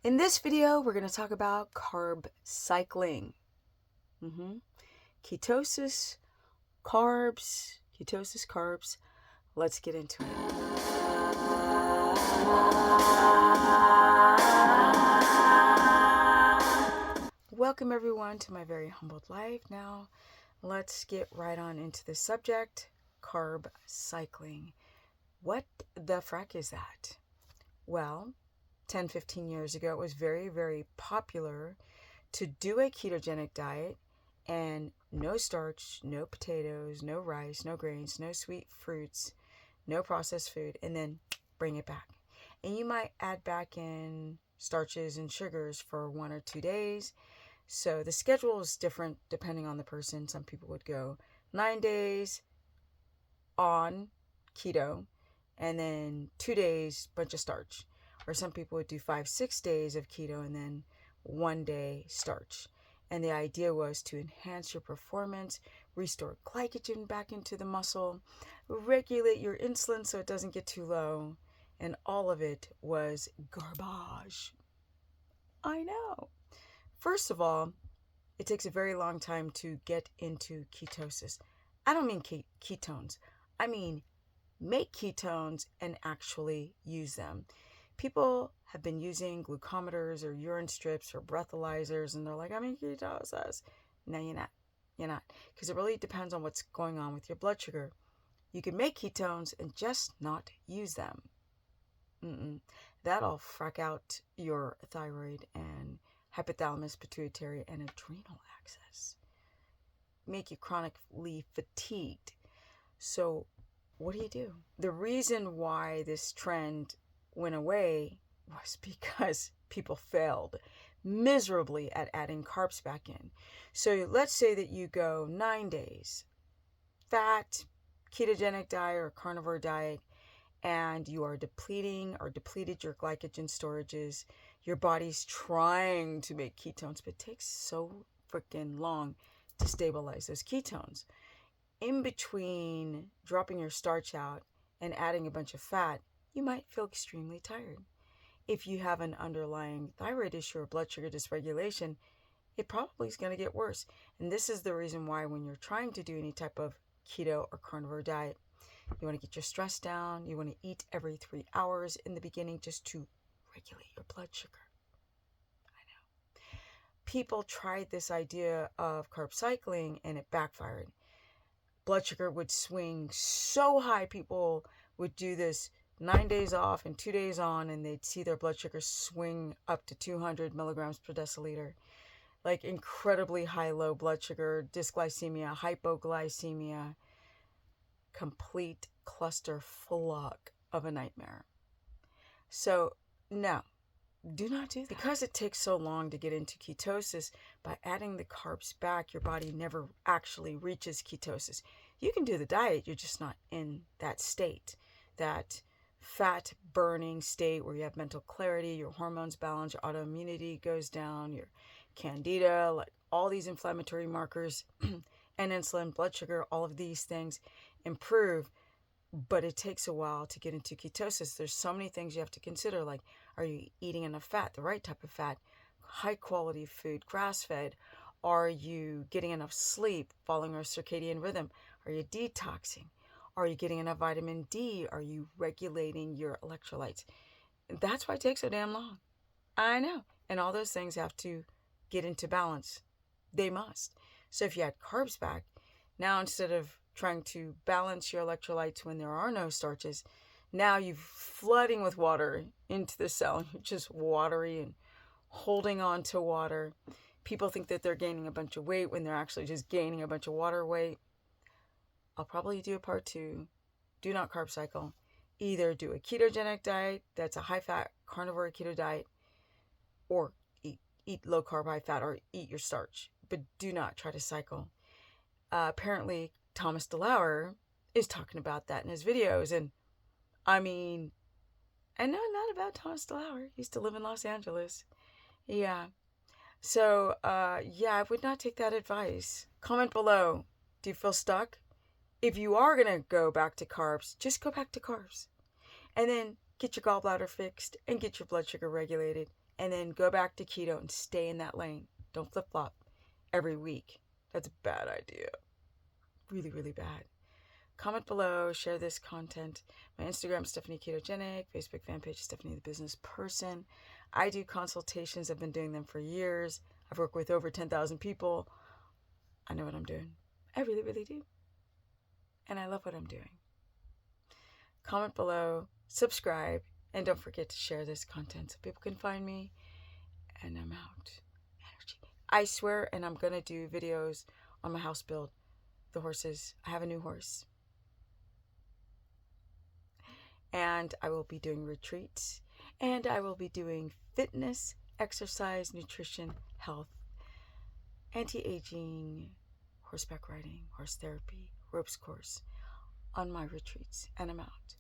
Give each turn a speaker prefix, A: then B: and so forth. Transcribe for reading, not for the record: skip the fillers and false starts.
A: In this video, we're going to talk about carb cycling. Ketosis, carbs. Let's get into it. Welcome everyone to my very humbled life. Now, let's get right on into the subject, carb cycling. What the frack is that? Well, 10, 15 years ago, it was very, very popular to do a ketogenic diet and no starch, no potatoes, no rice, no grains, no sweet fruits, no processed food, and then bring it back. And you might add back in starches and sugars for 1 or 2 days. So the schedule is different depending on the person. Some people would go 9 days on keto and then 2 days, bunch of starch. Or some people would do 5, 6 days of keto and then 1 day starch. And the idea was to enhance your performance, restore glycogen back into the muscle, regulate your insulin so it doesn't get too low. And all of it was garbage. I know. First of all, it takes a very long time to get into ketosis. I don't mean ketones. I mean make ketones and actually use them. People have been using glucometers or urine strips or breathalyzers, and they're like, I'm in ketosis. No, you're not. You're not. Because it really depends on what's going on with your blood sugar. You can make ketones and just not use them. That'll frack out your thyroid and hypothalamus, pituitary, and adrenal axis. Make you chronically fatigued. So what do? The reason why this trend went away was because people failed miserably at adding carbs back in. So let's say that you go 9 days, fat, ketogenic diet or carnivore diet, and you are depleted your glycogen storages. Your body's trying to make ketones, but it takes so freaking long to stabilize those ketones. In between dropping your starch out and adding a bunch of fat, you might feel extremely tired. If you have an underlying thyroid issue or blood sugar dysregulation, it probably is going to get worse. And this is the reason why when you're trying to do any type of keto or carnivore diet, you want to get your stress down. You want to eat every 3 hours in the beginning just to regulate your blood sugar. I know. People tried this idea of carb cycling and it backfired. Blood sugar would swing so high. People would do this 9 days off and 2 days on, and they'd see their blood sugar swing up to 200 milligrams per deciliter. Like incredibly high low blood sugar, dysglycemia, hypoglycemia, complete cluster flug of a nightmare. So no, do not do that. Because it takes so long to get into ketosis, by adding the carbs back, your body never actually reaches ketosis. You can do the diet, you're just not in that state, that fat burning state where you have mental clarity, your hormones balance, your autoimmunity goes down, your candida, like all these inflammatory markers and insulin, blood sugar, all of these things improve. But it takes a while to get into ketosis. There's so many things you have to consider, like, are you eating enough fat, the right type of fat, high quality food, grass-fed? Are you getting enough sleep, following your circadian rhythm? Are you detoxing? Are you getting enough vitamin D? Are you regulating your electrolytes? That's why it takes so damn long. I know. And all those things have to get into balance. They must. So if you add carbs back, now instead of trying to balance your electrolytes when there are no starches, now you're flooding with water into the cell. You're just watery and holding on to water. People think that they're gaining a bunch of weight when they're actually just gaining a bunch of water weight. I'll probably do a part 2. Do not carb cycle. Either do a ketogenic diet that's a high-fat carnivore keto diet, or eat low-carb, high-fat, or eat your starch. But do not try to cycle. Apparently, Thomas DeLauer is talking about that in his videos. And I mean, I know not about Thomas DeLauer. He used to live in Los Angeles. Yeah. So, I would not take that advice. Comment below. Do you feel stuck? If you are going to go back to carbs, just go back to carbs. And then get your gallbladder fixed and get your blood sugar regulated and then go back to keto and stay in that lane. Don't flip-flop every week. That's a bad idea. Really, really bad. Comment below, share this content. My Instagram, Stephanie Ketogenic. Facebook fan page, Stephanie the Business Person. I do consultations. I've been doing them for years. I've worked with over 10,000 people. I know what I'm doing. I really, really do. And I love what I'm doing. Comment below, subscribe, and don't forget to share this content so people can find me. And I'm out. Energy. I swear, and I'm going to do videos on my house build. The horses. I have a new horse. And I will be doing retreats. And I will be doing fitness, exercise, nutrition, health, anti-aging, horseback riding, horse therapy, ropes course on my retreats. And I'm out.